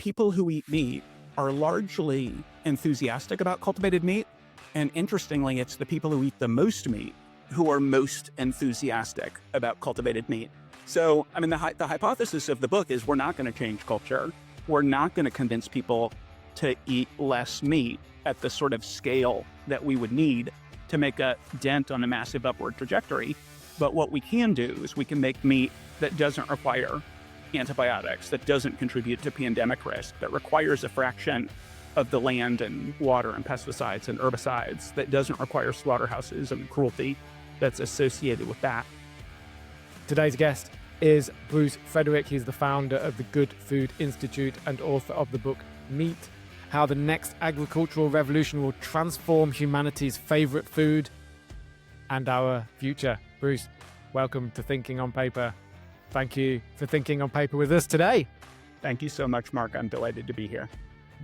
people who eat meat are largely enthusiastic about cultivated meat. And interestingly, it's the people who eat the most meat who are most enthusiastic about cultivated meat. So, I mean, the hypothesis of the book is we're not going to change culture. We're not going to convince people to eat less meat at the sort of scale that we would need to make a dent on a massive upward trajectory. But what we can do is we can make meat that doesn't require antibiotics, that doesn't contribute to pandemic risk, that requires a fraction of the land and water and pesticides and herbicides, that doesn't require slaughterhouses and cruelty that's associated with that. Today's guest is Bruce Friedrich. He's the founder of the Good Food Institute and author of the book Meat: How the Next Agricultural Revolution Will Transform Humanity's Favorite Food and Our Future. Bruce, welcome to Thinking on Paper. Thank you for thinking on paper with us today. Thank you so much, Mark. I'm delighted to be here.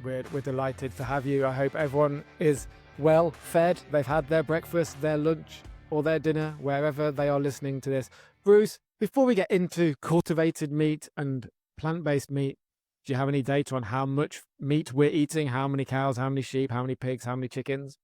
We're delighted to have you. I hope everyone is well fed. They've had their breakfast, their lunch, or their dinner, wherever they are listening to this. Bruce, before we get into cultivated meat and plant-based meat, do you have any data on how much meat we're eating? How many cows, how many sheep, how many pigs, how many chickens?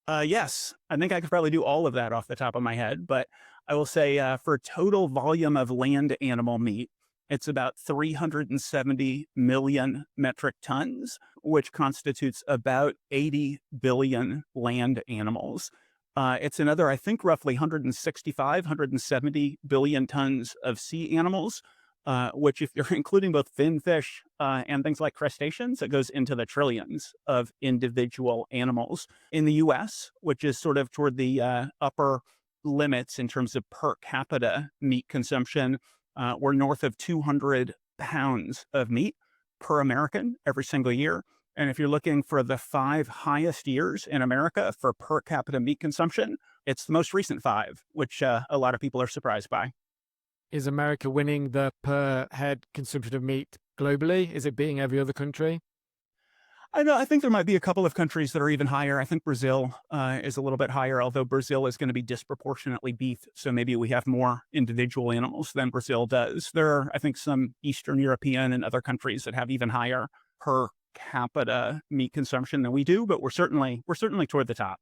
Yes, I think I could probably do all of that off the top of my head, but I will say for total volume of land animal meat, it's about 370 million metric tons, which constitutes about 80 billion land animals. It's another, I think, roughly 165, 170 billion tons of sea animals, which if you're including both fin fish and things like crustaceans, it goes into the trillions of individual animals. In the US, which is sort of toward the upper limits in terms of per capita meat consumption, we're north of 200 pounds of meat per American every single year. And if you're looking for the 5 highest years in America for per capita meat consumption, it's the most recent 5, which a lot of people are surprised by. Is America winning the per head consumption of meat globally? Is it beating every other country? I know. I think there might be a couple of countries that are even higher. I think Brazil is a little bit higher, although Brazil is going to be disproportionately beef. So maybe we have more individual animals than Brazil does. There are, I think, some Eastern European and other countries that have even higher per capita meat consumption than we do, but we're certainly toward the top.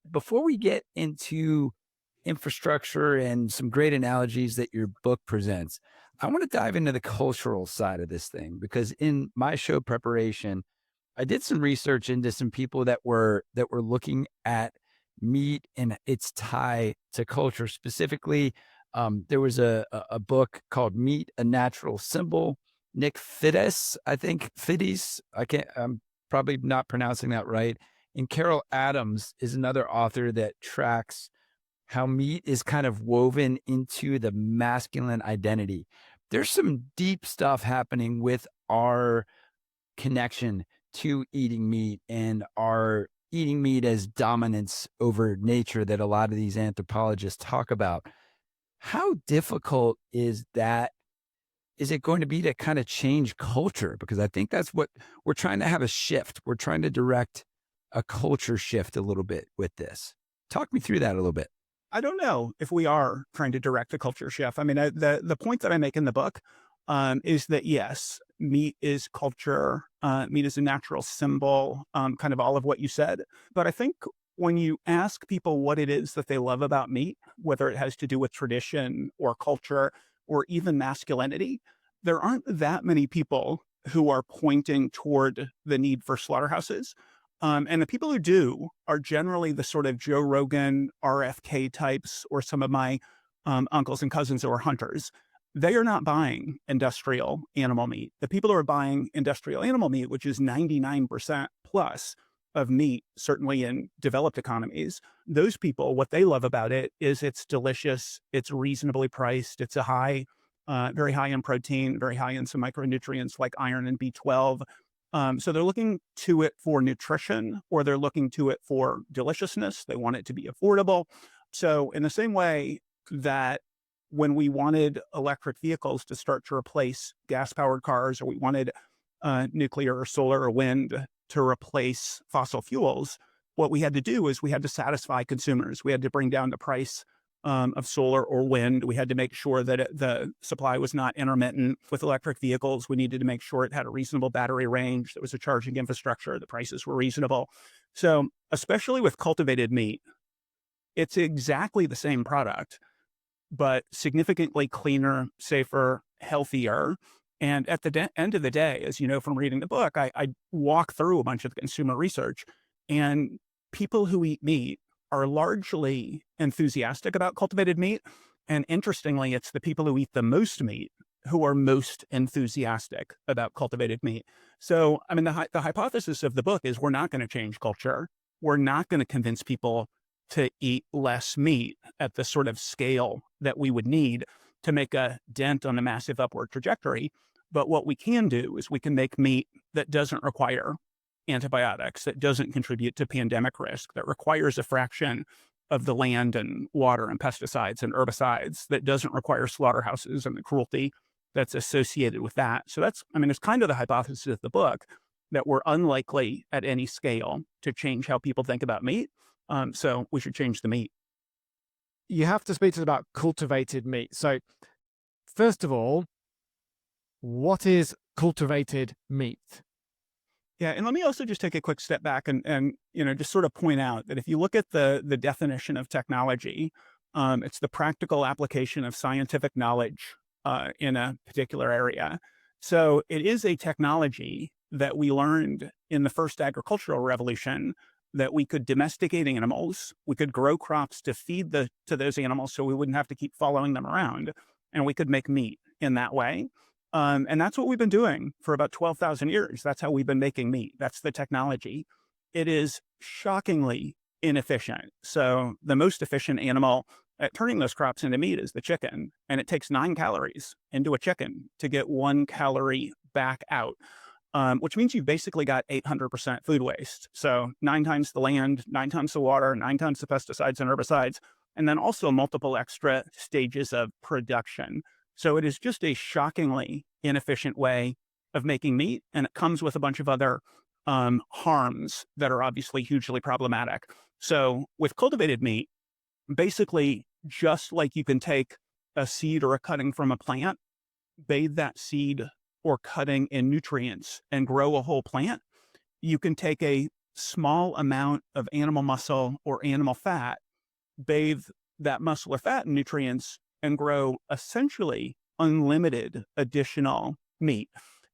Before we get into infrastructure and some great analogies that your book presents, I want to dive into the cultural side of this thing, because in my show preparation, I did some research into some people that were looking at meat and its tie to culture. Specifically, there was a book called Meat: A Natural Symbol. Nick Fides, I'm probably not pronouncing that right. And Carol Adams is another author that tracks how meat is kind of woven into the masculine identity. There's some deep stuff happening with our connection to eating meat and our eating meat as dominance over nature that a lot of these anthropologists talk about. How difficult is that? Is it going to be to kind of change culture? Because I think that's what we're trying to have, a shift. We're trying to direct a culture shift a little bit with this. Talk me through that a little bit. I don't know if we are trying to direct a culture shift. I mean, the point that I make in the book is that, yes, meat is culture. Meat is a natural symbol, kind of all of what you said. But I think when you ask people what it is that they love about meat, whether it has to do with tradition or culture or even masculinity, there aren't that many people who are pointing toward the need for slaughterhouses. And the people who do are generally the sort of Joe Rogan, RFK types, or some of my uncles and cousins who are hunters. They are not buying industrial animal meat. The people who are buying industrial animal meat, which is 99% plus of meat, certainly in developed economies, those people, what they love about it is it's delicious, it's reasonably priced, it's very high in protein, very high in some micronutrients like iron and B12. So they're looking to it for nutrition, or they're looking to it for deliciousness. They want it to be affordable. So in the same way that when we wanted electric vehicles to start to replace gas-powered cars, or we wanted nuclear or solar or wind to replace fossil fuels, what we had to do is we had to satisfy consumers. We had to bring down the price of solar or wind. We had to make sure that the supply was not intermittent. With electric vehicles, we needed to make sure it had a reasonable battery range, there was a charging infrastructure, the prices were reasonable. So, especially with cultivated meat, it's exactly the same product, but significantly cleaner, safer, healthier. And at the end of the day, as you know from reading the book, I walk through a bunch of consumer research, and people who eat meat are largely enthusiastic about cultivated meat. And interestingly, it's the people who eat the most meat who are most enthusiastic about cultivated meat. So, I mean, the hypothesis of the book is we're not going to change culture. We're not going to convince people to eat less meat at the sort of scale that we would need to make a dent on the massive upward trajectory. But what we can do is we can make meat that doesn't require antibiotics, that doesn't contribute to pandemic risk, that requires a fraction of the land and water and pesticides and herbicides, that doesn't require slaughterhouses and the cruelty that's associated with that. So that's, I mean, it's kind of the hypothesis of the book that we're unlikely at any scale to change how people think about meat. So we should change the meat. You have to speak to us about cultivated meat. So, first of all, what is cultivated meat? Yeah, and let me also just take a quick step back and just sort of point out that if you look at the definition of technology, it's the practical application of scientific knowledge in a particular area. So it is a technology that we learned in the first agricultural revolution, that we could domesticate animals, we could grow crops to feed to those animals so we wouldn't have to keep following them around, and we could make meat in that way. And that's what we've been doing for about 12,000 years. That's how we've been making meat. That's the technology. It is shockingly inefficient. So the most efficient animal at turning those crops into meat is the chicken. And it takes 9 calories into a chicken to get 1 calorie back out, which means you've basically got 800% food waste. So 9 times the land, 9 times the water, 9 times the pesticides and herbicides, and then also multiple extra stages of production. So it is just a shockingly inefficient way of making meat, and it comes with a bunch of other harms that are obviously hugely problematic. So with cultivated meat, basically, just like you can take a seed or a cutting from a plant, bathe that seed or cutting in nutrients and grow a whole plant, you can take a small amount of animal muscle or animal fat, bathe that muscle or fat in nutrients, and grow essentially unlimited additional meat.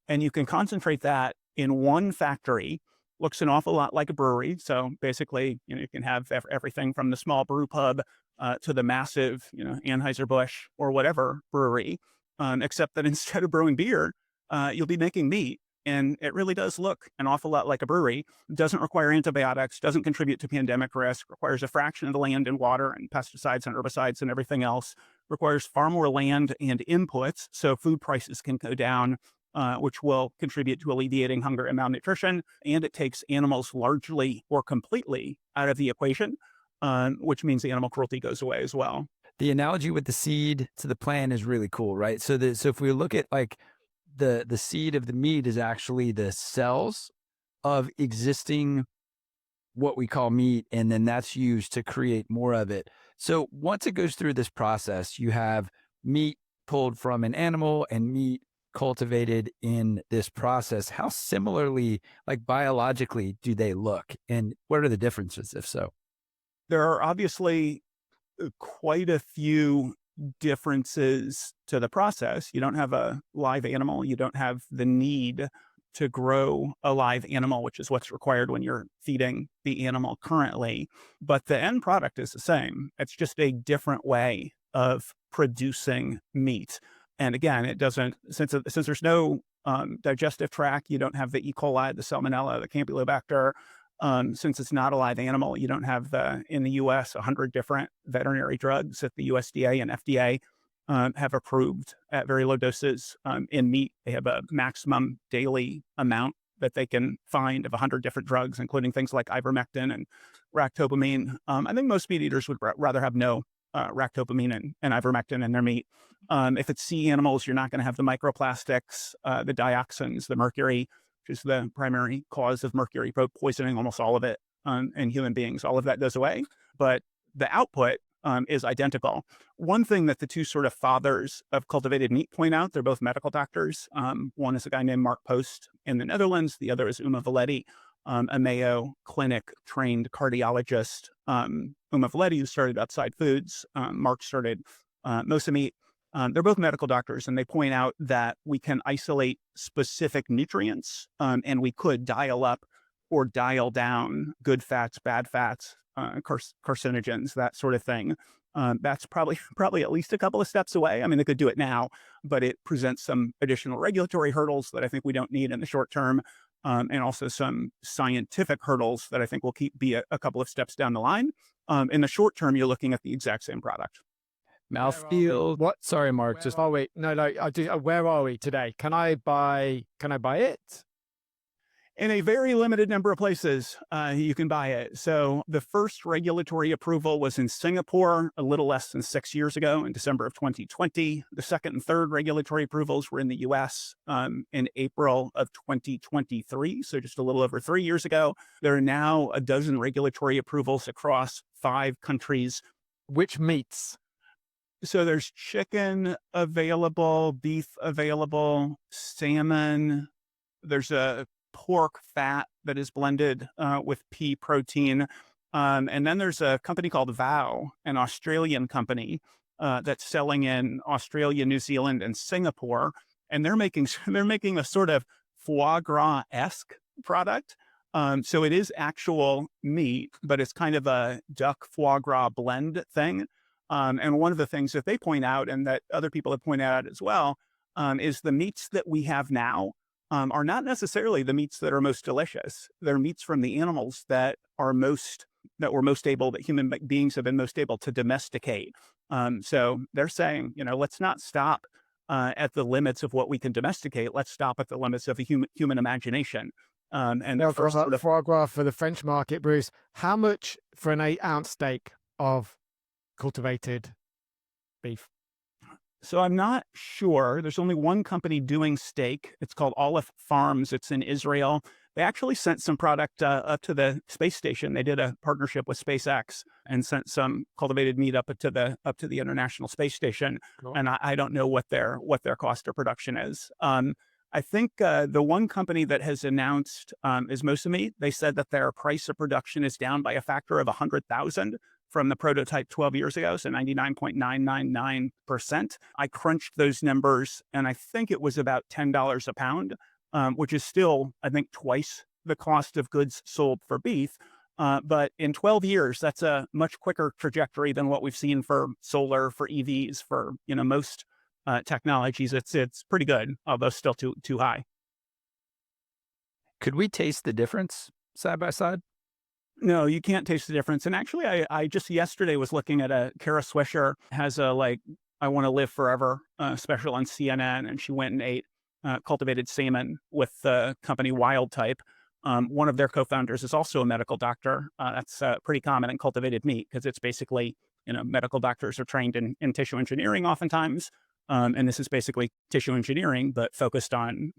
And you can concentrate that in one factory. Looks an awful lot like a brewery. So basically, you can have everything from the small brew pub to the massive, Anheuser-Busch or whatever brewery, except that instead of brewing beer, you'll be making meat. And it really does look an awful lot like a brewery. Doesn't require antibiotics, doesn't contribute to pandemic risk, requires a fraction of the land and water and pesticides and herbicides and everything else, requires far more land and inputs, so food prices can go down, which will contribute to alleviating hunger and malnutrition. And it takes animals largely or completely out of the equation, which means the animal cruelty goes away as well. The analogy with the seed to the plant is really cool, right? So if we look at like the seed of the meat is actually the cells of existing what we call meat, and then that's used to create more of it. So once it goes through this process, you have meat pulled from an animal and meat cultivated in this process. How similarly, like biologically, do they look, and what are the differences, if so? There are obviously quite a few differences to the process. You don't have a live animal. You don't have the need to grow a live animal, which is what's required when you're feeding the animal currently. But the end product is the same. It's just a different way of producing meat. And again, it doesn't, since there's no digestive tract, you don't have the E. coli, the salmonella, the campylobacter. Since it's not a live animal, you don't have in the US, 100 different veterinary drugs that the USDA and FDA have approved at very low doses in meat. They have a maximum daily amount that they can find of 100 different drugs, including things like ivermectin and ractopamine. I think most meat eaters would rather have no ractopamine and ivermectin in their meat. If it's sea animals, you're not going to have the microplastics, the dioxins, the mercury, which is the primary cause of mercury poisoning, almost all of it in human beings. All of that goes away. But the output is identical. One thing that the two sort of fathers of cultivated meat point out, they're both medical doctors. One is a guy named Mark Post in the Netherlands. The other is Uma Valetti, a Mayo Clinic trained cardiologist. Uma Valetti, who started Upside Foods. Mark started Mosa Meat. They're both medical doctors, and they point out that we can isolate specific nutrients, and we could dial up or dial down good fats, bad fats, carcinogens, that sort of thing. That's probably at least a couple of steps away. I mean, they could do it now, but it presents some additional regulatory hurdles that I think we don't need in the short term, and also some scientific hurdles that I think will be a couple of steps down the line. In the short term, you're looking at the exact same product. Mouthfeel. What? Sorry, Mark. Where Just are we? No, I do. Where are we today? Can I buy it? In a very limited number of places, you can buy it. So the first regulatory approval was in Singapore a little less than 6 years ago in December of 2020. The second and third regulatory approvals were in the US in April of 2023. So just a little over 3 years ago. There are now a dozen regulatory approvals across 5 countries. Which meats? So there's chicken available, beef available, salmon. There's a pork fat that is blended with pea protein. And then there's a company called Vow, an Australian company that's selling in Australia, New Zealand, and Singapore. And they're making a sort of foie gras-esque product. So it is actual meat, but it's kind of a duck foie gras blend thing. And one of the things that they point out, and that other people have pointed out as well, is the meats that we have now are not necessarily the meats that are most delicious. They're meats from the animals that human beings have been most able to domesticate. So they're saying, let's not stop at the limits of what we can domesticate. Let's stop at the limits of the human imagination. And Now, first sort of foie gras for the French market, Bruce. How much for an 8-ounce steak of cultivated beef? So I'm not sure. There's only one company doing steak. It's called Olive Farms. It's in Israel. They actually sent some product up to the space station. They did a partnership with SpaceX and sent some cultivated meat up to the International Space Station. Cool. And I don't know what their cost of production is. I think the one company that has announced is Mosa Meat. They said that their price of production is down by a factor of 100,000 from the prototype 12 years ago, so 99.999%. I crunched those numbers, and I think it was about $10 a pound, which is still, I think, twice the cost of goods sold for beef. But in 12 years, that's a much quicker trajectory than what we've seen for solar, for EVs, for most technologies. It's pretty good, although still too high. Could we taste the difference side by side? No, you can't taste the difference. And actually, I just yesterday was looking at Kara Swisher has a I Want to Live Forever special on CNN, and she went and ate cultivated salmon with the company Wild Type. One of their co-founders is also a medical doctor. That's pretty common in cultivated meat because it's basically, medical doctors are trained in tissue engineering oftentimes. And this is basically tissue engineering, but focused on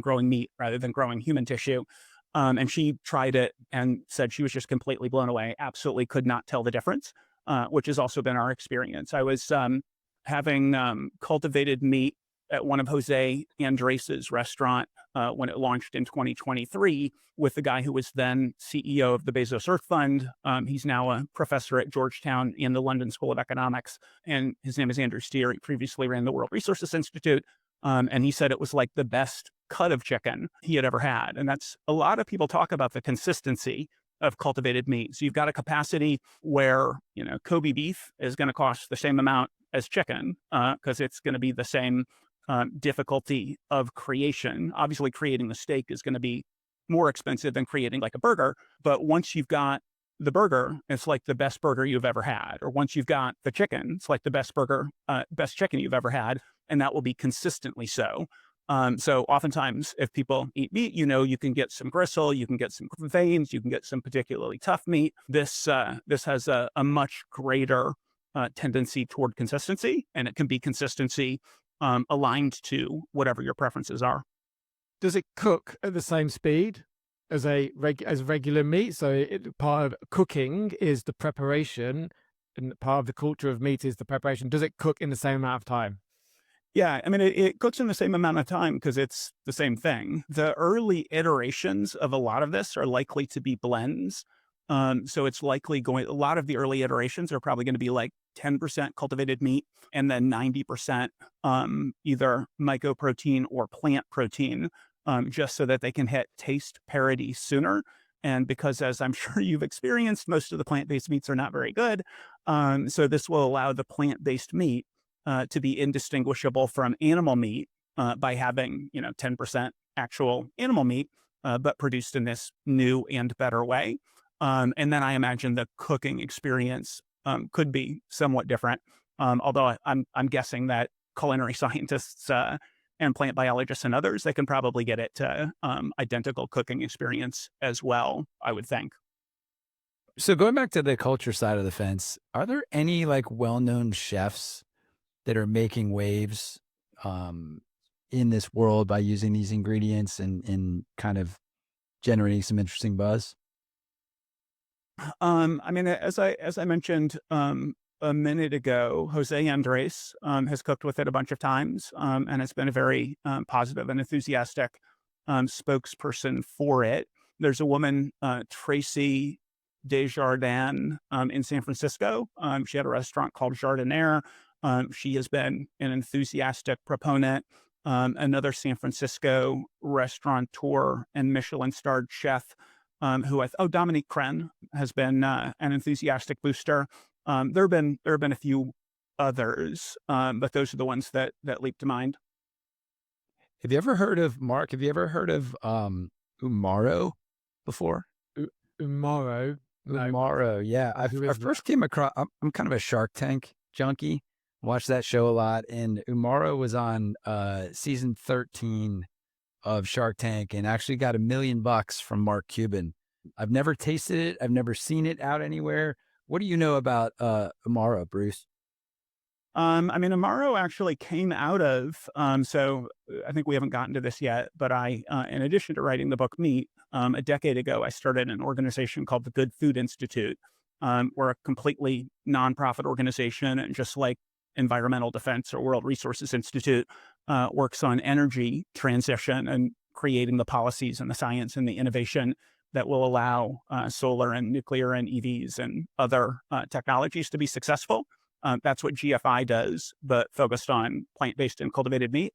growing meat rather than growing human tissue. And she tried it and said she was just completely blown away, absolutely could not tell the difference, which has also been our experience. I was having cultivated meat at one of Jose Andres's restaurant when it launched in 2023 with the guy who was then CEO of the Bezos Earth Fund. He's now a professor at Georgetown in the London School of Economics, and his name is Andrew Steer. He previously ran the World Resources Institute, and he said it was like the best cut of chicken he had ever had. And that's a lot of people talk about the consistency of cultivated meat. So you've got a capacity where, Kobe beef is going to cost the same amount as chicken because it's going to be the same difficulty of creation. Obviously, creating the steak is going to be more expensive than creating like a burger. But once you've got the burger, it's like the best burger you've ever had. Or once you've got the chicken, it's like the best chicken you've ever had. And that will be consistently so. So oftentimes if people eat meat, you can get some gristle, you can get some veins, you can get some particularly tough meat. This has a much greater tendency toward consistency, and it can be consistency aligned to whatever your preferences are. Does it cook at the same speed as regular meat? So part of cooking is the preparation. and part of the culture of meat is the preparation. Does it cook in the same amount of time? Yeah, I mean, it cooks in the same amount of time because it's the same thing. The early iterations of a lot of this are likely to be blends. So it's likely going, a lot of the early iterations are probably going to be like 10% cultivated meat and then 90% either mycoprotein or plant protein, just so that they can hit taste parity sooner. And because, as I'm sure you've experienced, most of the plant based meats are not very good. So this will allow the plant based meat to be indistinguishable from animal meat by having 10% actual animal meat, but produced in this new and better way. And then I imagine the cooking experience could be somewhat different. Although I'm guessing that culinary scientists and plant biologists and others, they can probably get it to identical cooking experience as well, I would think. So going back to the culture side of the fence, are there any like well-known chefs that are making waves um, in this world by using these ingredients and kind of generating some interesting buzz? I mean, as I mentioned a minute ago, Jose Andres has cooked with it a bunch of times, and it's been a very positive and enthusiastic spokesperson for it. There's a woman, Tracy Desjardins, in San Francisco. She had a restaurant called Jardiniere. She has been an enthusiastic proponent. Another San Francisco restaurateur and Michelin-starred chef Dominique Crenn has been an enthusiastic booster. There have been a few others, but those are the ones that leap to mind. Have you ever heard of Mark? Have you ever heard of Umaro before? U- Umaro? No. Umaro, yeah. Who I is that? first came across. I'm kind of a Shark Tank junkie. Watch that show a lot, and Umaro was on season 13 of Shark Tank and actually got $1 million from Mark Cuban. I've never tasted it. I've never seen it out anywhere. What do you know about Amaro, Bruce? I mean, Amaro actually came out of, I think we haven't gotten to this yet, but in addition to writing the book Meat, a decade ago, I started an organization called the Good Food Institute. We're a completely nonprofit organization, and just like Environmental Defense or World Resources Institute, works on energy transition and creating the policies and the science and the innovation that will allow solar and nuclear and EVs and other technologies to be successful. That's what GFI does, but focused on plant-based and cultivated meat.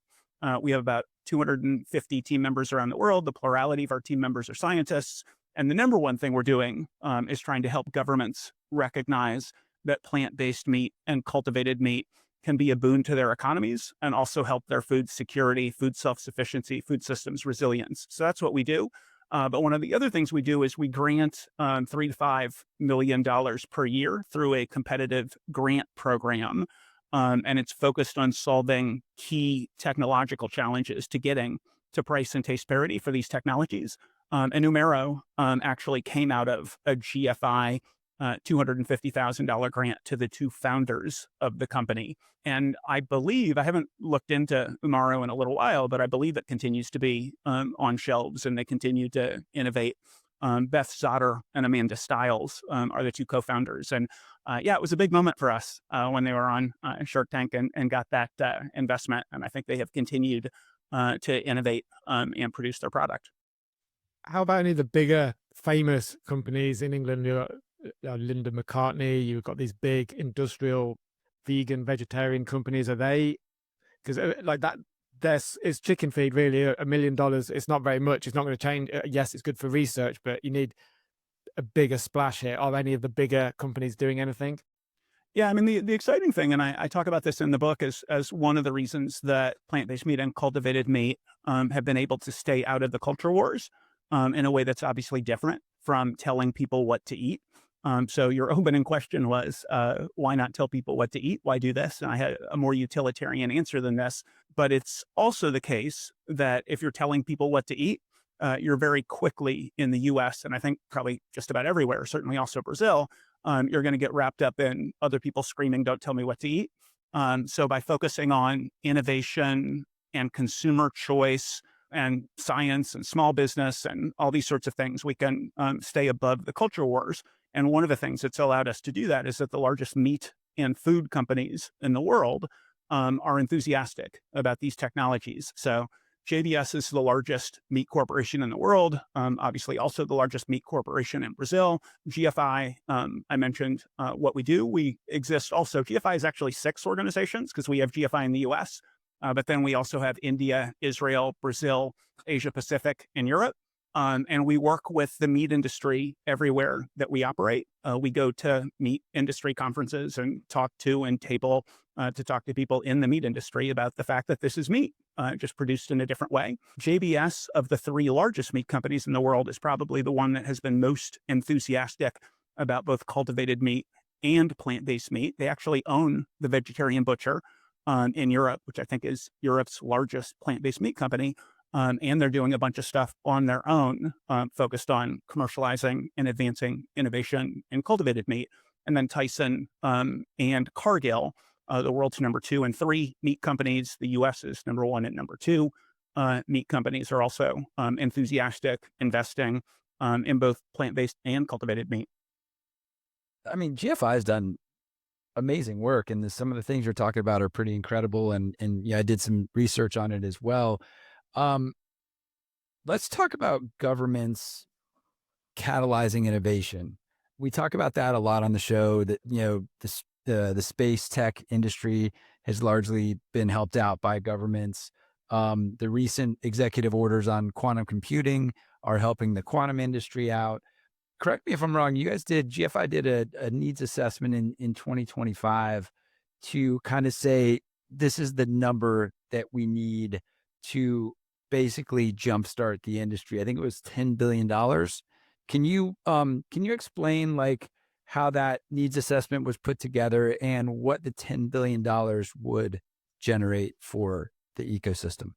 We have about 250 team members around the world. The plurality of our team members are scientists. And the number one thing we're doing is trying to help governments recognize that plant-based meat and cultivated meat can be a boon to their economies and also help their food security, food self-sufficiency, food systems resilience. So that's what we do. But one of the other things we do is we grant $3 to $5 million per year through a competitive grant program. And it's focused on solving key technological challenges to getting to price and taste parity for these technologies. And Numero actually came out of a GFI $250,000 grant to the two founders of the company. And I believe, I haven't looked into Umaro in a little while, but I believe it continues to be on shelves and they continue to innovate. Beth Zotter and Amanda Stiles are the two co-founders. And yeah, it was a big moment for us when they were on Shark Tank and got that investment. And I think they have continued to innovate and produce their product. How about any of the bigger famous companies in England? You've got Linda McCartney, you've got these big industrial vegan, vegetarian companies. Are they, because like that, it's chicken feed really, $1 million. It's not very much. It's not going to change. Yes, it's good for research, but you need a bigger splash here. Are any of the bigger companies doing anything? Yeah, I mean, the exciting thing, and I talk about this in the book as one of the reasons that plant-based meat and cultivated meat have been able to stay out of the culture wars in a way that's obviously different from telling people what to eat. So your opening question was, why not tell people what to eat? Why do this? And I had a more utilitarian answer than this. But it's also the case that if you're telling people what to eat, you're very quickly in the US, and I think probably just about everywhere, certainly also Brazil, you're going to get wrapped up in other people screaming, don't tell me what to eat. So by focusing on innovation and consumer choice and science and small business and all these sorts of things, we can stay above the culture wars. And one of the things that's allowed us to do that is that the largest meat and food companies in the world are enthusiastic about these technologies. So JBS is the largest meat corporation in the world, obviously also the largest meat corporation in Brazil. GFI, I mentioned what we do. We exist also. GFI is actually 6 organizations because we have GFI in the US, but then we also have India, Israel, Brazil, Asia Pacific, and Europe. And we work with the meat industry everywhere that we operate. We go to meat industry conferences and talk to and table to talk to people in the meat industry about the fact that this is meat, just produced in a different way. JBS, of the 3 largest meat companies in the world, is probably the one that has been most enthusiastic about both cultivated meat and plant-based meat. They actually own the Vegetarian Butcher in Europe, which I think is Europe's largest plant-based meat company. And they're doing a bunch of stuff on their own, focused on commercializing and advancing innovation in cultivated meat. And then Tyson and Cargill, the world's number 2 and 3 meat companies. The US is number 1 and number 2. Meat companies are also enthusiastic, investing in both plant-based and cultivated meat. I mean, GFI has done amazing work, and some of the things you're talking about are pretty incredible. And yeah, I did some research on it as well. Um, let's talk about governments catalyzing innovation. We talk about that a lot on the show, that, the space tech industry has largely been helped out by governments. The recent executive orders on quantum computing are helping the quantum industry out. Correct me if I'm wrong. GFI did a needs assessment in 2025 to kind of say, this is the number that we need to basically jumpstart the industry. I think it was $10 billion. Can you explain like how that needs assessment was put together and what the $10 billion would generate for the ecosystem?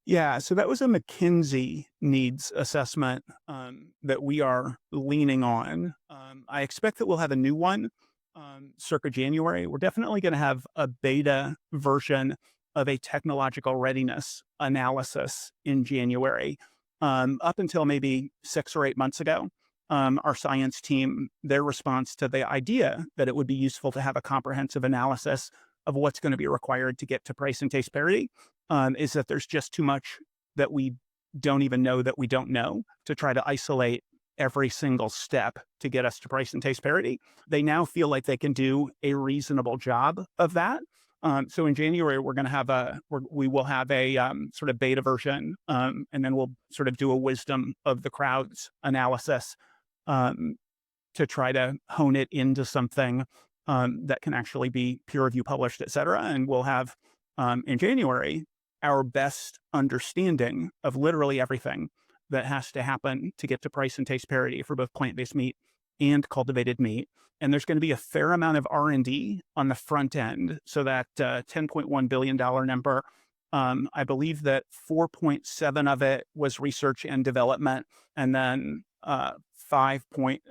Yeah, so that was a McKinsey needs assessment that we are leaning on. I expect that we'll have a new one circa January. We're definitely going to have a beta version of a technological readiness analysis in January. Up until maybe 6 or 8 months ago, our science team, their response to the idea that it would be useful to have a comprehensive analysis of what's going to be required to get to price and taste parity is that there's just too much that we don't even know that we don't know to try to isolate every single step to get us to price and taste parity. They now feel like they can do a reasonable job of that. So in January, we will have a sort of beta version, and then we'll sort of do a wisdom of the crowds analysis to try to hone it into something that can actually be peer review published, et cetera. And we'll have in January our best understanding of literally everything that has to happen to get to price and taste parity for both plant-based meat and cultivated meat. And there's going to be a fair amount of R&D on the front end. So that $10.1 billion number, I believe that 4.7 of it was research and development. And then I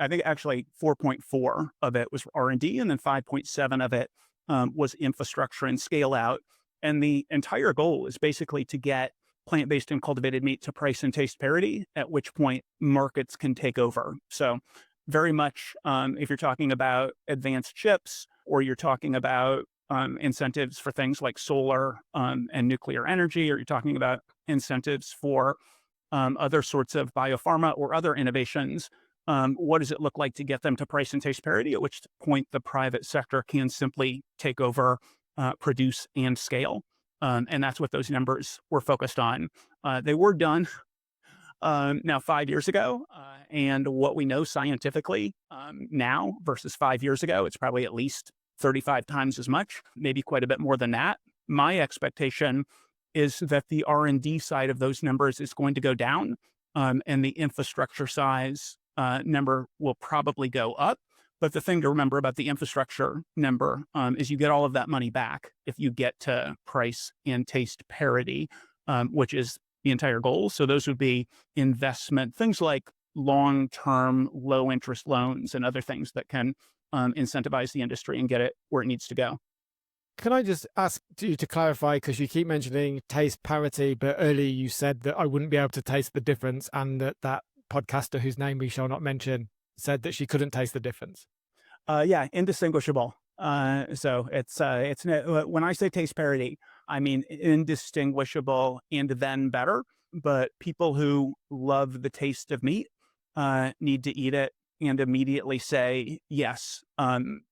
think actually 4.4 of it was R&D. And then 5.7 of it was infrastructure and scale out. And the entire goal is basically to get plant-based and cultivated meat to price and taste parity, at which point markets can take over. So very much, if you're talking about advanced chips, or you're talking about incentives for things like solar and nuclear energy, or you're talking about incentives for other sorts of biopharma or other innovations, what does it look like to get them to price and taste parity, at which point the private sector can simply take over, produce, and scale. And that's what those numbers were focused on. They were done now 5 years ago. And what we know scientifically now versus 5 years ago, it's probably at least 35 times as much, maybe quite a bit more than that. My expectation is that the R&D side of those numbers is going to go down, and the infrastructure size number will probably go up. But the thing to remember about the infrastructure number is you get all of that money back if you get to price and taste parity, which is the entire goal. So those would be investment, things like long-term low interest loans and other things that can incentivize the industry and get it where it needs to go. Can I just ask you to clarify, because you keep mentioning taste parity, but earlier you said that I wouldn't be able to taste the difference, and that podcaster whose name we shall not mention said that she couldn't taste the difference. Yeah, indistinguishable. So when I say taste parity, I mean indistinguishable and then better. But people who love the taste of meat need to eat it and immediately say, yes,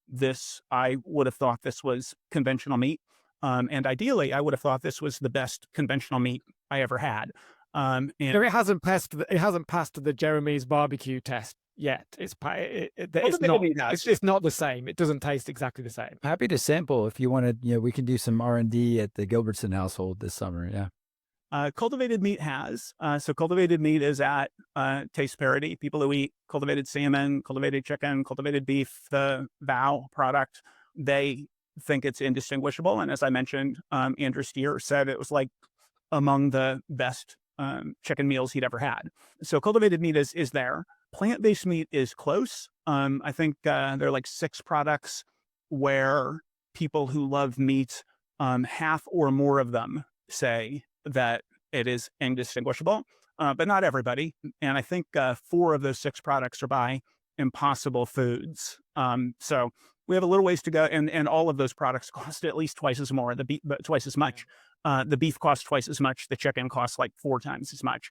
this, I would have thought this was conventional meat. And ideally, I would have thought this was the best conventional meat I ever had. And No, it hasn't passed the Jeremy's barbecue test yet. It's cultivated not meat has. it's not the same. It doesn't taste exactly the same. Happy to sample if you want to. We can do some R&D at the Gilbertson household this summer. Yeah. Cultivated meat has. So cultivated meat is at taste parity. People who eat cultivated salmon, cultivated chicken, cultivated beef, the VOW product, they think it's indistinguishable. And as I mentioned, Andrew Steer said it was like among the best chicken meals he'd ever had. So cultivated meat is there. Plant-based meat is close. I think there are like 6 products where people who love meat, half or more of them say that it is indistinguishable, but not everybody. And I think 4 of those 6 products are by Impossible Foods. So we have a little ways to go, and all of those products cost at least twice as more. Twice as much. The beef costs twice as much. The chicken costs like 4 times as much.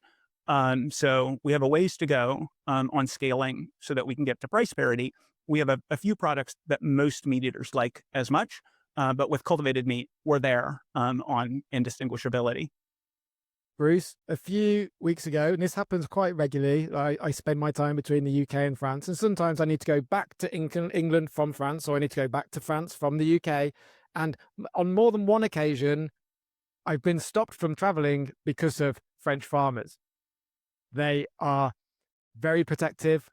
So we have a ways to go on scaling so that we can get to price parity. We have a few products that most meat eaters like as much, but with cultivated meat, we're there on indistinguishability. Bruce, a few weeks ago, and this happens quite regularly, I spend my time between the UK and France, and sometimes I need to go back to England from France, or I need to go back to France from the UK. And on more than one occasion, I've been stopped from traveling because of French farmers. They are very protective.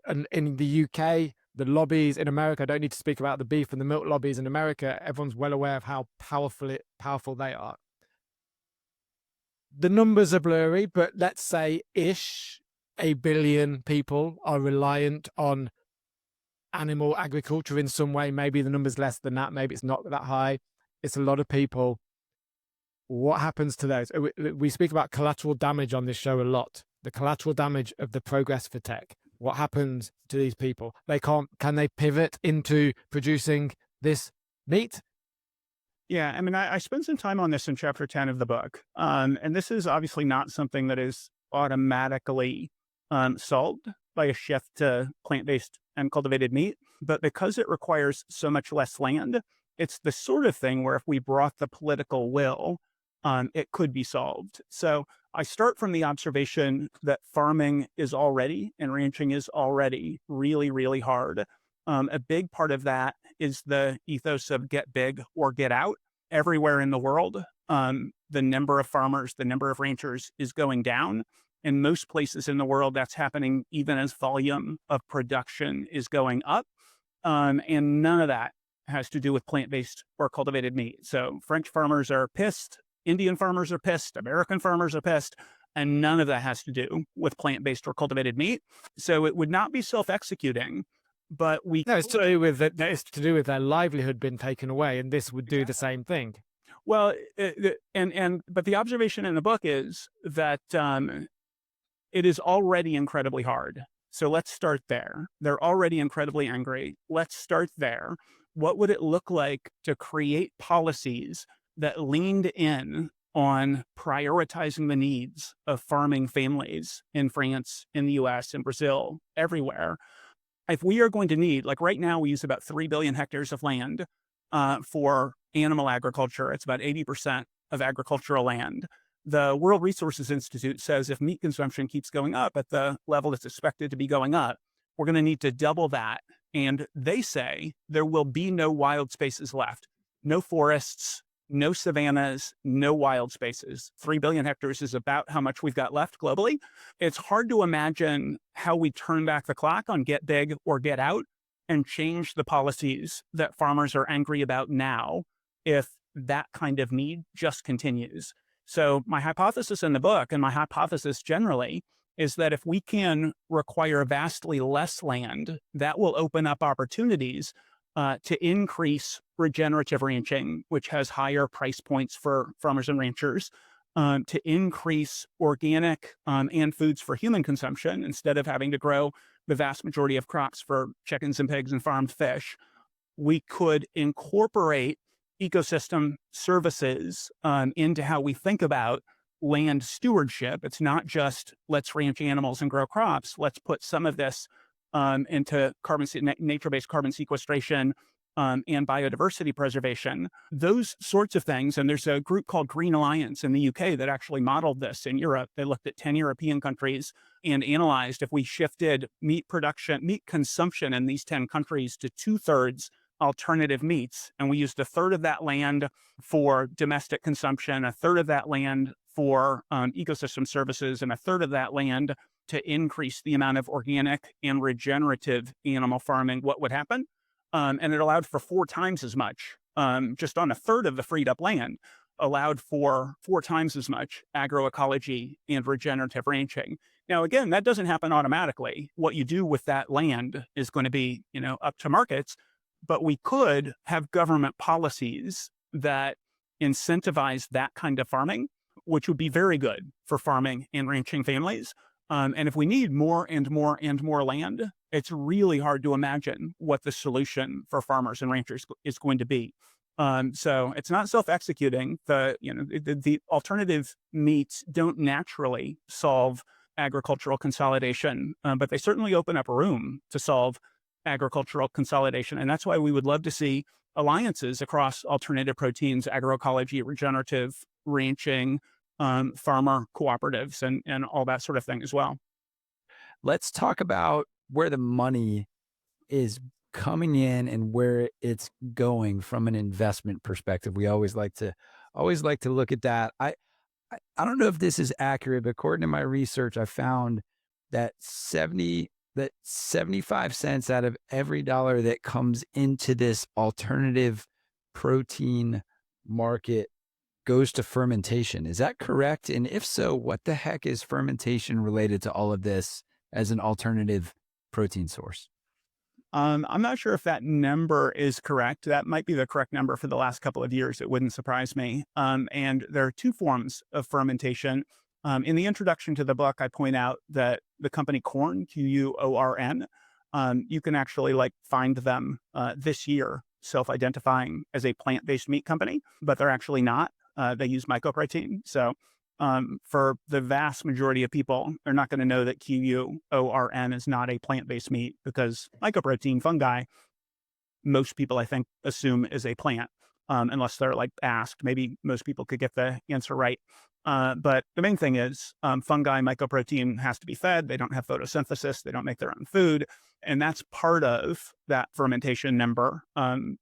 In the UK, the lobbies in America, I don't need to speak about the beef and the milk lobbies in America. Everyone's well aware of how powerful they are. The numbers are blurry, but let's say ish 1 billion people are reliant on animal agriculture in some way. Maybe the number's less than that. Maybe it's not that high. It's a lot of people. What happens to those? We speak about collateral damage on this show a lot. The collateral damage of the progress for tech. What happens to these people? Can they pivot into producing this meat? Yeah, I mean, I spent some time on this in chapter 10 of the book. And this is obviously not something that is automatically solved by a shift to plant-based and cultivated meat. But because it requires so much less land, it's the sort of thing where if we brought the political will, it could be solved. So I start from the observation that farming is already and ranching is already really, really hard. A big part of that is the ethos of get big or get out. Everywhere in the world, the number of farmers, the number of ranchers is going down. In most places in the world, that's happening even as volume of production is going up. And none of that has to do with plant-based or cultivated meat. So French farmers are pissed, Indian farmers are pissed, American farmers are pissed, and none of that has to do with plant-based or cultivated meat. So it would not be self-executing, but No, it's to do with it's to do with their livelihood being taken away, and this would do the same thing. Well, but the observation in the book is that it is already incredibly hard. So let's start there. They're already incredibly angry. Let's start there. What would it look like to create policies that leaned in on prioritizing the needs of farming families in France, in the US, in Brazil, everywhere? If we are going to need, like right now, we use about 3 billion hectares of land for animal agriculture. It's about 80% of agricultural land. The World Resources Institute says if meat consumption keeps going up at the level it's expected to be going up, we're going to need to double that. And they say there will be no wild spaces left, no forests, no savannas, no wild spaces. 3 billion hectares is about how much we've got left globally. It's hard to imagine how we turn back the clock on get big or get out and change the policies that farmers are angry about now if that kind of need just continues. So my hypothesis in the book, and my hypothesis generally, is that if we can require vastly less land, that will open up opportunities to increase regenerative ranching, which has higher price points for farmers and ranchers, to increase organic and foods for human consumption instead of having to grow the vast majority of crops for chickens and pigs and farmed fish. We could incorporate ecosystem services into how we think about land stewardship. It's not just let's ranch animals and grow crops. Let's put some of this into nature-based carbon sequestration and biodiversity preservation. Those sorts of things. And there's a group called Green Alliance in the UK that actually modeled this in Europe. They looked at 10 European countries and analyzed if we shifted meat consumption in these 10 countries to 2/3 alternative meats, and we used a third of that land for domestic consumption, a third of that land for ecosystem services, and a third of that land to increase the amount of organic and regenerative animal farming, what would happen? And it allowed for 4 times as much, just on a third of the freed up land, allowed for 4 times as much agroecology and regenerative ranching. Now, again, that doesn't happen automatically. What you do with that land is going to be, up to markets, but we could have government policies that incentivize that kind of farming, which would be very good for farming and ranching families. And if we need more and more and more land, it's really hard to imagine what the solution for farmers and ranchers is going to be. So it's not self-executing. The alternative meats don't naturally solve agricultural consolidation, but they certainly open up room to solve agricultural consolidation. And that's why we would love to see alliances across alternative proteins, agroecology, regenerative ranching, farmer cooperatives, and all that sort of thing as well. Let's talk about where the money is coming in and where it's going from an investment perspective. We always like to look at that. I don't know if this is accurate, but according to my research, I found that 75 cents out of every dollar that comes into this alternative protein market goes to fermentation. Is that correct? And if so, what the heck is fermentation related to all of this as an alternative protein source? I'm not sure if that number is correct. That might be the correct number for the last couple of years. It wouldn't surprise me. And there are two forms of fermentation. In the introduction to the book, I point out that the company Quorn, Quorn, you can actually find them this year self-identifying as a plant-based meat company, but they're actually not. They use mycoprotein. So for the vast majority of people, they're not going to know that Quorn is not a plant-based meat because mycoprotein, fungi, most people, I think, assume is a plant, unless they're asked. Maybe most people could get the answer right. But the main thing is fungi, mycoprotein has to be fed. They don't have photosynthesis. They don't make their own food. And that's part of that fermentation number.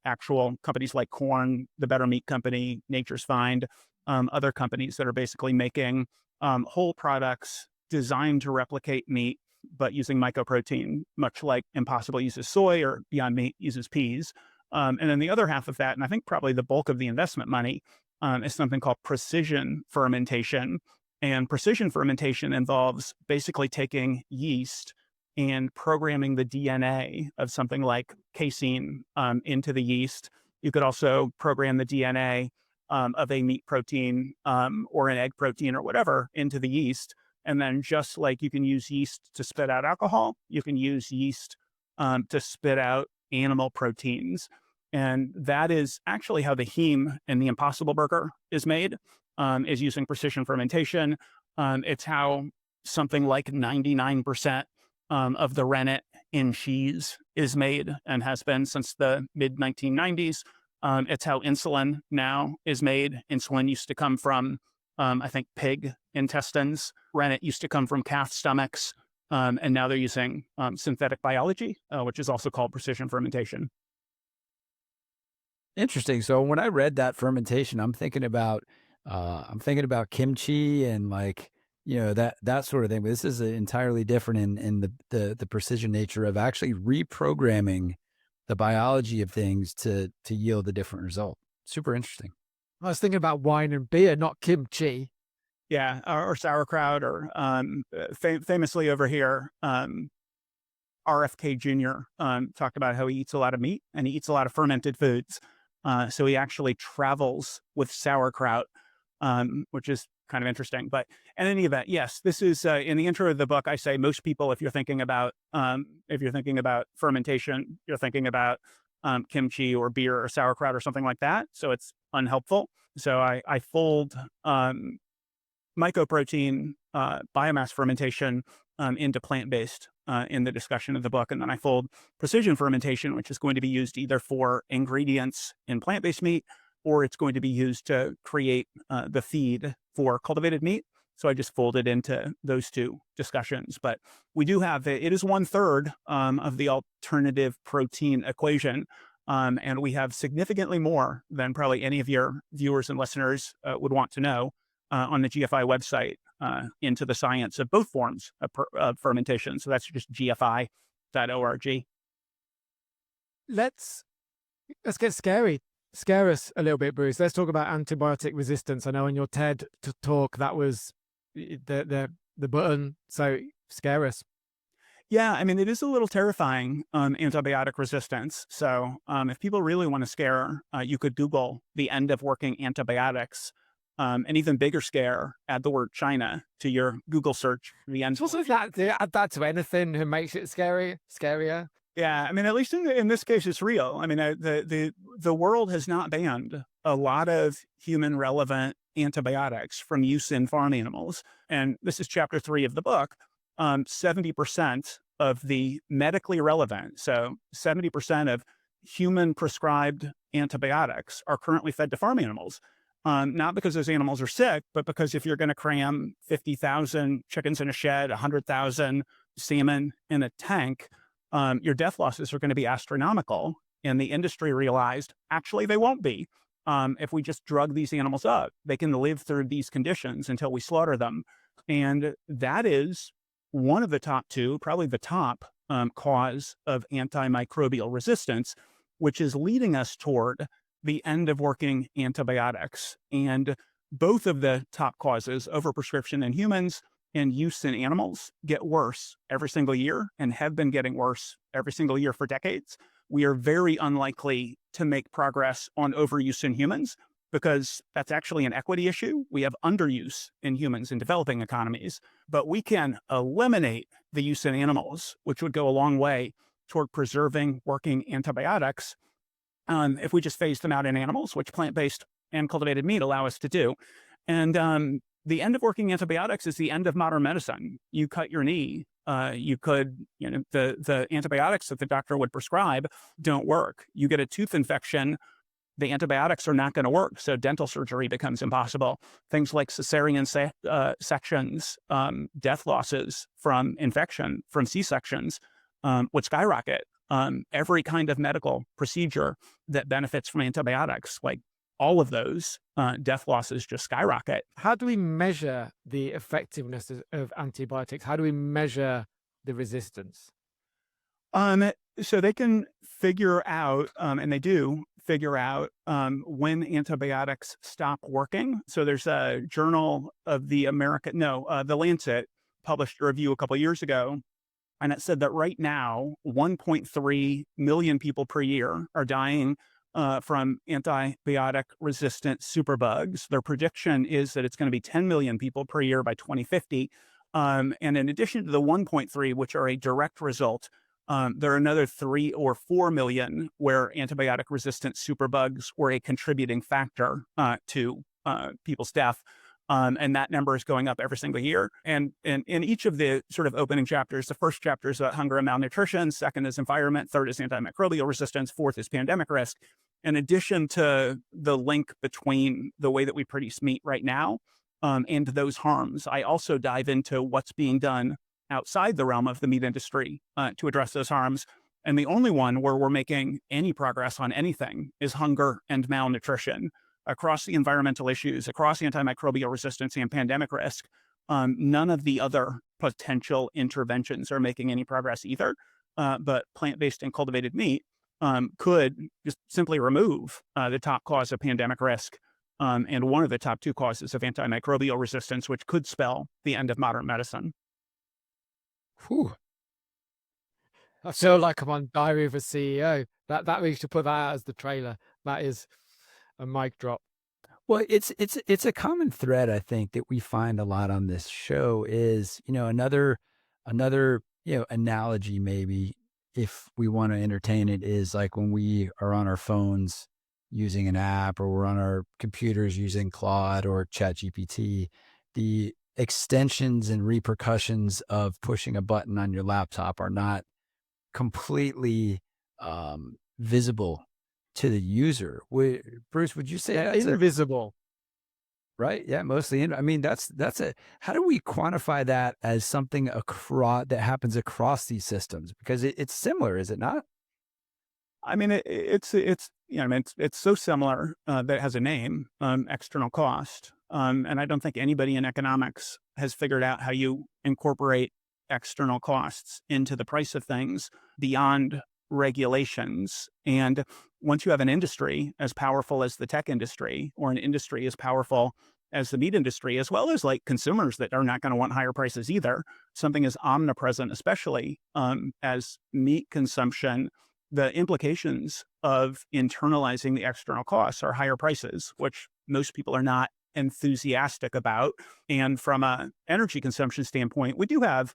Actual companies like Quorn, the Better Meat Company, Nature's Find, other companies that are basically making whole products designed to replicate meat, but using mycoprotein, much like Impossible uses soy or Beyond Meat uses peas. And then the other half of that, and I think probably the bulk of the investment money, is something called precision fermentation. And precision fermentation involves basically taking yeast and programming the DNA of something like casein into the yeast. You could also program the DNA of a meat protein or an egg protein or whatever into the yeast. And then just like you can use yeast to spit out alcohol, you can use yeast to spit out animal proteins. And that is actually how the heme in the Impossible Burger is made, is using precision fermentation. It's how something like 99% of the rennet in cheese is made and has been since the mid 1990s. It's how insulin now is made. Insulin used to come from, I think, pig intestines. Rennet used to come from calf stomachs. And now they're using synthetic biology, which is also called precision fermentation. Interesting. So when I read that fermentation, I'm thinking about kimchi and that sort of thing. But this is entirely different in the precision nature of actually reprogramming the biology of things to yield a different result. Super interesting. I was thinking about wine and beer, not kimchi. Yeah, or sauerkraut, or famously over here, RFK Jr. Talked about how he eats a lot of meat and he eats a lot of fermented foods. So he actually travels with sauerkraut, which is kind of interesting. But in any event, yes, this is in the intro of the book. I say most people, if you're thinking about fermentation, you're thinking about kimchi or beer or sauerkraut or something like that. So it's unhelpful. So I fold mycoprotein biomass fermentation into plant-based in the discussion of the book. And then I fold precision fermentation, which is going to be used either for ingredients in plant-based meat, or it's going to be used to create the feed for cultivated meat. So I just fold it into those two discussions. But we do have, it is 1/3 of the alternative protein equation. And we have significantly more than probably any of your viewers and listeners would want to know on the GFI website into the science of both forms of fermentation. So that's just gfi.org. Let's get scary. Scare us a little bit, Bruce. Let's talk about antibiotic resistance. I know in your TED talk that was the button. So scare us. Yeah, I mean, it is a little terrifying, antibiotic resistance. So if people really want to scare, you could Google the end of working antibiotics. An even bigger scare, add the word China to your Google search. The end. Also, add that to anything who makes it scarier. Yeah, I mean, at least in this case, it's real. I mean, the world has not banned a lot of human relevant antibiotics from use in farm animals, and this is chapter 3 of the book. 70% of the medically relevant, so 70% of human prescribed antibiotics are currently fed to farm animals. Not because those animals are sick, but because if you're going to cram 50,000 chickens in a shed, 100,000 salmon in a tank, your death losses are going to be astronomical. And the industry realized actually they won't be. If we just drug these animals up, they can live through these conditions until we slaughter them. And that is one of the top two, probably the top cause of antimicrobial resistance, which is leading us toward the end of working antibiotics. And both of the top causes, overprescription in humans and use in animals, get worse every single year and have been getting worse every single year for decades. We are very unlikely to make progress on overuse in humans because that's actually an equity issue. We have underuse in humans in developing economies, but we can eliminate the use in animals, which would go a long way toward preserving working antibiotics if we just phase them out in animals, which plant-based and cultivated meat allow us to do. And the end of working antibiotics is the end of modern medicine. You cut your knee, you could, the antibiotics that the doctor would prescribe don't work. You get a tooth infection, the antibiotics are not going to work. So dental surgery becomes impossible. Things like cesarean sections, death losses from infection, from C-sections, would skyrocket. Every kind of medical procedure that benefits from antibiotics, like all of those death losses just skyrocket. How do we measure the effectiveness of antibiotics? How do we measure the resistance? So they can figure out, and they do figure out when antibiotics stop working. So there's a journal of the the Lancet published a review a couple of years ago, and it said that right now, 1.3 million people per year are dying from antibiotic-resistant superbugs. Their prediction is that it's going to be 10 million people per year by 2050. And in addition to the 1.3, which are a direct result, there are another 3 or 4 million where antibiotic-resistant superbugs were a contributing factor to people's death. And that number is going up every single year. And in each of the sort of opening chapters, the first chapter is about hunger and malnutrition. Second is environment. Third is antimicrobial resistance. Fourth is pandemic risk. In addition to the link between the way that we produce meat right now and those harms, I also dive into what's being done outside the realm of the meat industry to address those harms. And the only one where we're making any progress on anything is hunger and malnutrition. Across the environmental issues, across antimicrobial resistance and pandemic risk, none of the other potential interventions are making any progress either. But plant-based and cultivated meat could just simply remove the top cause of pandemic risk and one of the top 2 causes of antimicrobial resistance, which could spell the end of modern medicine. Whew. I feel like I'm on Diary of a CEO. That we should put that out as the trailer. That is a mic drop. Well, it's a common thread I think that we find a lot on this show is, another, analogy maybe if we want to entertain it is like when we are on our phones using an app or we're on our computers using Claude or ChatGPT, the extensions and repercussions of pushing a button on your laptop are not completely visible to the user. Bruce, would you say that's a Invisible. right? Yeah, mostly. I mean, that's a. How do we quantify that as something across that happens across these systems? Because it's similar, is it not? I mean, it's I mean, it's so similar that it has a name, external cost. And I don't think anybody in economics has figured out how you incorporate external costs into the price of things beyond regulations. And once you have an industry as powerful as the tech industry, or an industry as powerful as the meat industry, as well as like consumers that are not going to want higher prices either, something is omnipresent, especially as meat consumption, the implications of internalizing the external costs are higher prices, which most people are not enthusiastic about. And from a energy consumption standpoint, we do have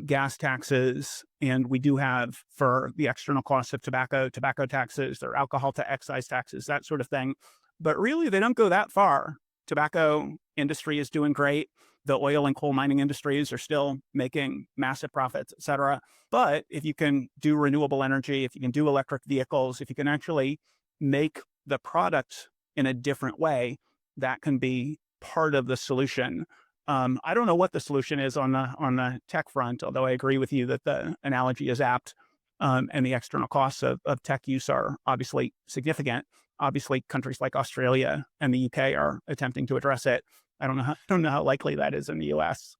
gas taxes, and we do have for the external costs of tobacco taxes, or alcohol to excise taxes, that sort of thing. But really, they don't go that far. Tobacco industry is doing great. The oil and coal mining industries are still making massive profits, et cetera. But if you can do renewable energy, if you can do electric vehicles, if you can actually make the product in a different way, that can be part of the solution. I don't know what the solution is on the tech front, although I agree with you that the analogy is apt, and the external costs of tech use are obviously significant. Obviously, countries like Australia and the UK are attempting to address it. I don't know how likely that is in the US.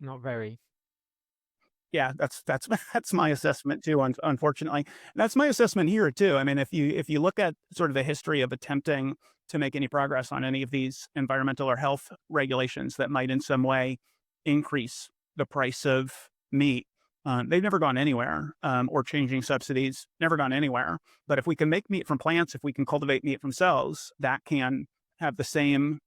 Not very. Yeah, that's that's my assessment too. Unfortunately, and that's my assessment here too. I mean, if you look at sort of the history of attempting to make any progress on any of these environmental or health regulations that might in some way increase the price of meat, they've never gone anywhere. Or changing subsidies, never gone anywhere. But if we can make meat from plants, if we can cultivate meat from cells, that can have the same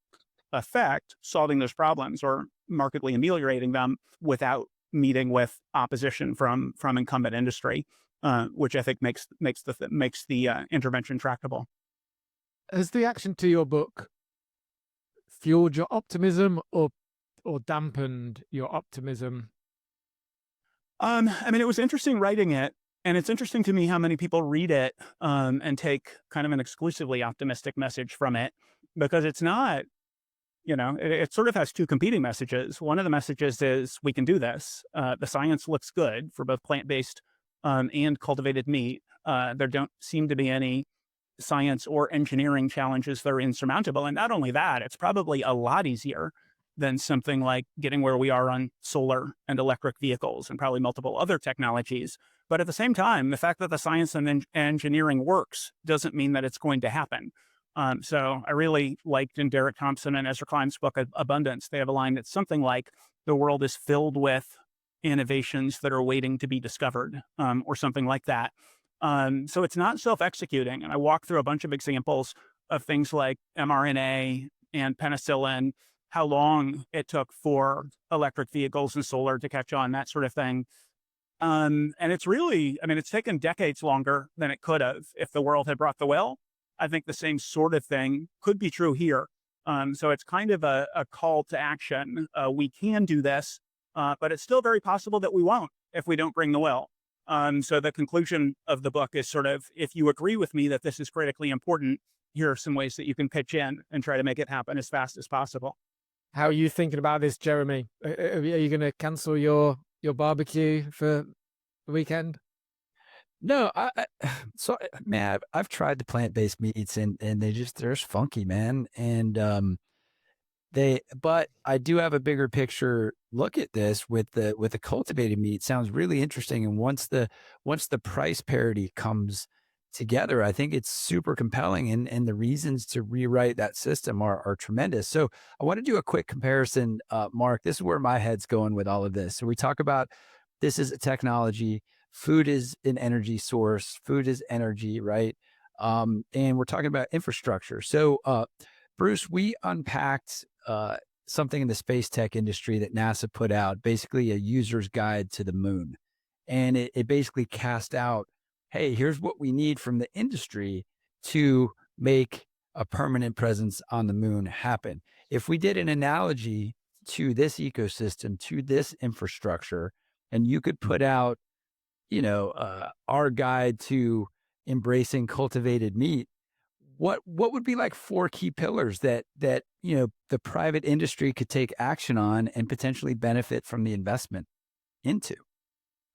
effect, solving those problems or markedly ameliorating them without meeting with opposition from incumbent industry, which I think makes the intervention tractable. Has the action to your book fueled your optimism or dampened your optimism? I mean, it was interesting writing it, and it's interesting to me how many people read it and take kind of an exclusively optimistic message from it, because it's not. It sort of has two competing messages. One of the messages is we can do this. The science looks good for both plant-based and cultivated meat. There don't seem to be any science or engineering challenges that are insurmountable. And not only that, it's probably a lot easier than something like getting where we are on solar and electric vehicles and probably multiple other technologies. But at the same time, the fact that the science and engineering works doesn't mean that it's going to happen. So I really liked in Derek Thompson and Ezra Klein's book, Abundance, they have a line that's something like, the world is filled with innovations that are waiting to be discovered, or something like that. So it's not self-executing. And I walk through a bunch of examples of things like mRNA and penicillin, how long it took for electric vehicles and solar to catch on, that sort of thing. And it's really, I mean, it's taken decades longer than it could have if the world had brought the will. I think the same sort of thing could be true here. So it's kind of a call to action. We can do this, but it's still very possible that we won't if we don't bring the will. So the conclusion of the book is sort of, if you agree with me that this is critically important, here are some ways that you can pitch in and try to make it happen as fast as possible. How are you thinking about this, Jeremy? Are you going to cancel your barbecue for the weekend? No, so man, I've tried the plant-based meats and they're just funky, man. And but I do have a bigger picture look at this with the cultivated meat. Sounds really interesting. And once the price parity comes together, I think it's super compelling, and the reasons to rewrite that system are tremendous. So I want to do a quick comparison, Mark. This is where my head's going with all of this. So we talk about this is a technology, food is an energy source, food is energy, right? And we're talking about infrastructure. So, Bruce, we unpacked something in the space tech industry that NASA put out, basically a user's guide to the moon. And it basically cast out, hey, here's what we need from the industry to make a permanent presence on the moon happen. If we did an analogy to this ecosystem, to this infrastructure, and you could put out, our guide to embracing cultivated meat, what would be like four key pillars that the private industry could take action on and potentially benefit from the investment into?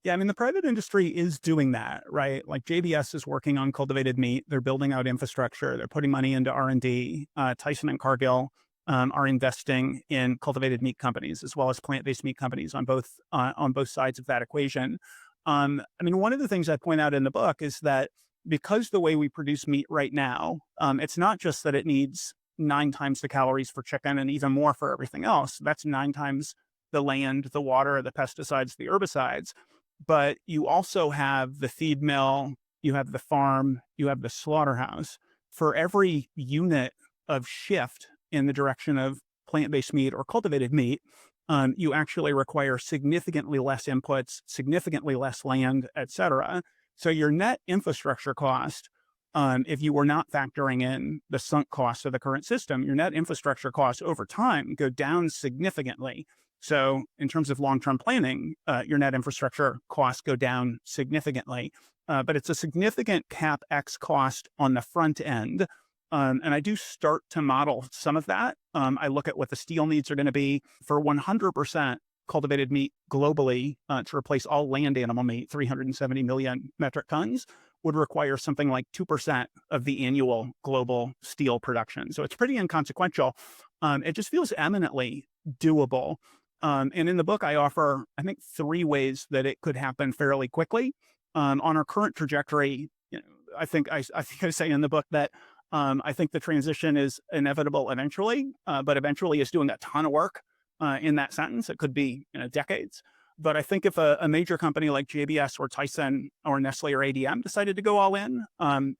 Yeah, I mean, the private industry is doing that, right? Like JBS is working on cultivated meat. They're building out infrastructure. They're putting money into R&D. Tyson and Cargill are investing in cultivated meat companies as well as plant-based meat companies on both sides of that equation. I mean, one of the things I point out in the book is that because the way we produce meat right now, it's not just that it needs 9 times the calories for chicken and even more for everything else. That's 9 times the land, the water, the pesticides, the herbicides. But you also have the feed mill, you have the farm, you have the slaughterhouse. For every unit of shift in the direction of plant-based meat or cultivated meat, you actually require significantly less inputs, significantly less land, et cetera. So your net infrastructure cost, if you were not factoring in the sunk costs of the current system, your net infrastructure costs over time go down significantly. So in terms of long-term planning, your net infrastructure costs go down significantly. But it's a significant CapEx cost on the front end. And I do start to model some of that. I look at what the steel needs are going to be for 100% cultivated meat globally to replace all land animal meat, 370 million metric tons, would require something like 2% of the annual global steel production. So it's pretty inconsequential. It just feels eminently doable. And in the book, I offer, I think, 3 ways that it could happen fairly quickly. On our current trajectory, I think I say in the book that I think the transition is inevitable eventually, but eventually is doing a ton of work in that sentence. It could be decades. But I think if a major company like JBS or Tyson or Nestle or ADM decided to go all in,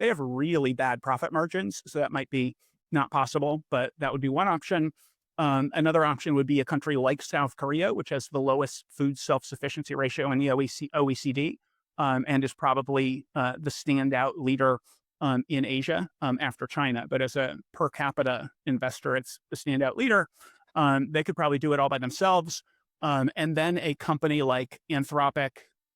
they have really bad profit margins. So that might be not possible, but that would be one option. Another option would be a country like South Korea, which has the lowest food self-sufficiency ratio in the OECD and is probably the standout leader in Asia after China. But as a per capita investor, it's the standout leader. They could probably do it all by themselves. And then a company like Anthropic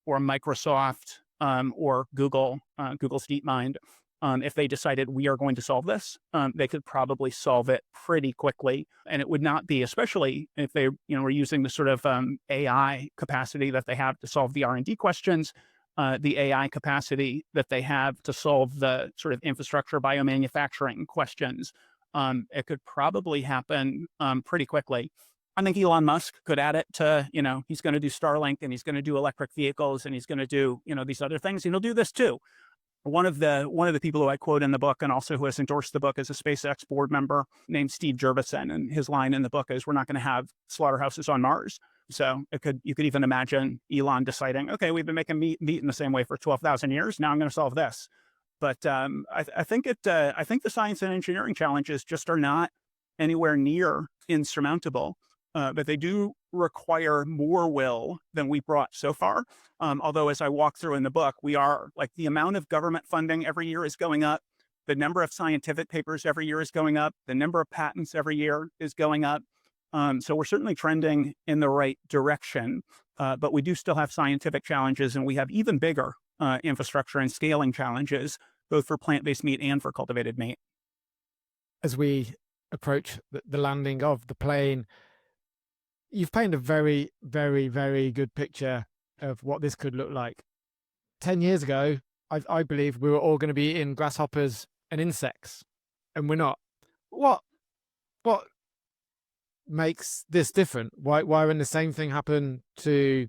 or Microsoft or Google's DeepMind, if they decided we are going to solve this, they could probably solve it pretty quickly. And it would not be, especially if they were using the sort of AI capacity that they have to solve the R&D questions, the AI capacity that they have to solve the sort of infrastructure biomanufacturing questions. It could probably happen pretty quickly. I think Elon Musk could add it to, he's going to do Starlink and he's going to do electric vehicles and he's going to do, these other things. And he'll do this too. One of the people who I quote in the book and also who has endorsed the book is a SpaceX board member named Steve Jurvetson. And his line in the book is, we're not going to have slaughterhouses on Mars. So you could even imagine Elon deciding, okay, we've been making meat in the same way for 12,000 years. Now I'm going to solve this. But I think the science and engineering challenges just are not anywhere near insurmountable. But they do require more will than we brought so far. Although, as I walk through in the book, we are like the amount of government funding every year is going up. The number of scientific papers every year is going up. The number of patents every year is going up. So we're certainly trending in the right direction. But we do still have scientific challenges, and we have even bigger infrastructure and scaling challenges, both for plant-based meat and for cultivated meat. As we approach the landing of the plane, you've painted a very, very, very good picture of what this could look like. 10 years ago, I believe we were all going to be eating grasshoppers and insects, and we're not. What makes this different? Why when the same thing happened to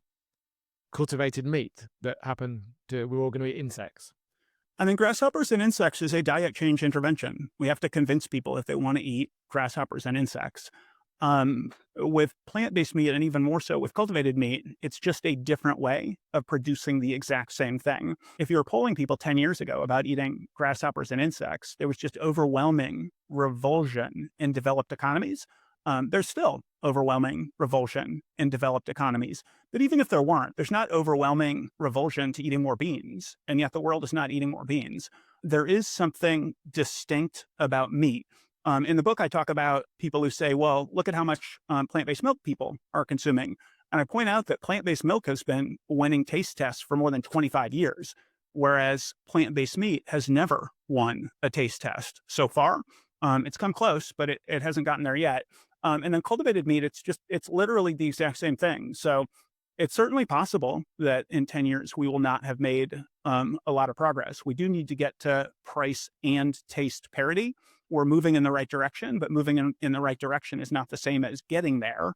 cultivated meat that happened to we're all going to eat insects? I mean, grasshoppers and insects is a diet change intervention. We have to convince people if they want to eat grasshoppers and insects. With plant-based meat, and even more so with cultivated meat, it's just a different way of producing the exact same thing. If you were polling people 10 years ago about eating grasshoppers and insects, there was just overwhelming revulsion in developed economies. There's still overwhelming revulsion in developed economies. But even if there weren't, there's not overwhelming revulsion to eating more beans. And yet the world is not eating more beans. There is something distinct about meat. In the book, I talk about people who say, well, look at how much plant-based milk people are consuming. And I point out that plant-based milk has been winning taste tests for more than 25 years, whereas plant-based meat has never won a taste test so far. It's come close, but it hasn't gotten there yet. And then cultivated meat, it's literally the exact same thing. So it's certainly possible that in 10 years, we will not have made a lot of progress. We do need to get to price and taste parity. We're moving in the right direction, but moving in the right direction is not the same as getting there.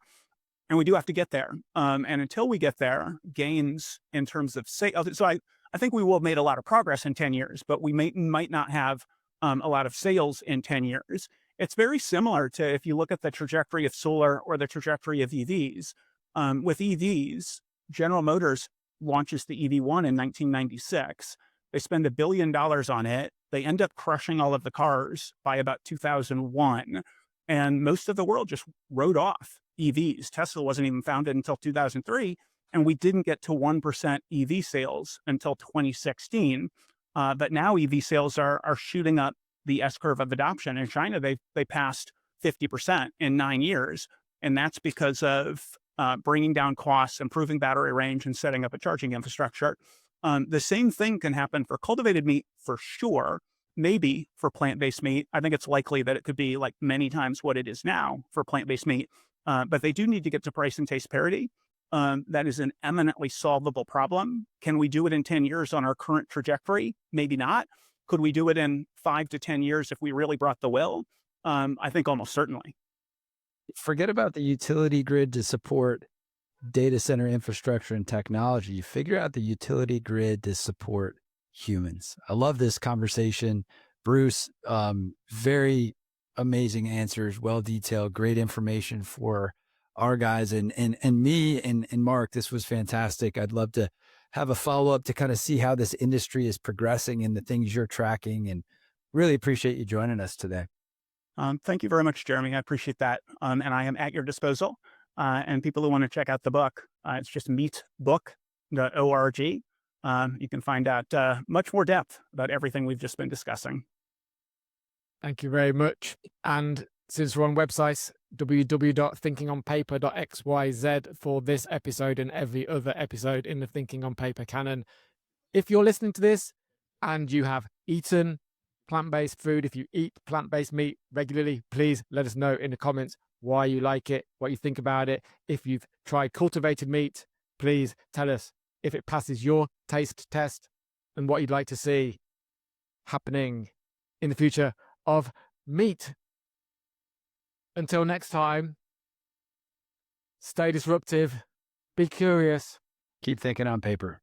And we do have to get there. And until we get there, gains in terms of sales. So I think we will have made a lot of progress in 10 years, but we might not have a lot of sales in 10 years. It's very similar to if you look at the trajectory of solar or the trajectory of EVs. With EVs, General Motors launches the EV1 in 1996. They spend $1 billion on it. They end up crushing all of the cars by about 2001. And most of the world just wrote off EVs. Tesla wasn't even founded until 2003. And we didn't get to 1% EV sales until 2016. But now EV sales are shooting up the S-curve of adoption. In China, they passed 50% in 9 years. And that's because of bringing down costs, improving battery range, and setting up a charging infrastructure. The same thing can happen for cultivated meat for sure. Maybe for plant-based meat. I think it's likely that it could be like many times what it is now for plant-based meat. But they do need to get to price and taste parity. That is an eminently solvable problem. Can we do it in 10 years on our current trajectory? Maybe not. Could we do it in 5 to 10 years if we really brought the will? I think almost certainly. Forget about the utility grid to support data center infrastructure and technology. You figure out the utility grid to support humans. I love this conversation. Bruce, very amazing answers, well detailed, great information for our guys and me and Mark. This was fantastic. I'd love to have a follow-up to kind of see how this industry is progressing and the things you're tracking, and really appreciate you joining us today. Thank you very much, Jeremy. I appreciate that. And I am at your disposal. And people who want to check out the book, it's just meatbook.org. You can find out much more depth about everything we've just been discussing. Thank you very much. And since we're on websites, www.thinkingonpaper.xyz for this episode and every other episode in the Thinking on Paper canon. If you're listening to this and you have eaten plant-based food, if you eat plant-based meat regularly, please let us know in the comments why you like it, what you think about it. If you've tried cultivated meat, please tell us if it passes your taste test and what you'd like to see happening in the future of meat. Until next time, stay disruptive, be curious. Keep thinking on paper.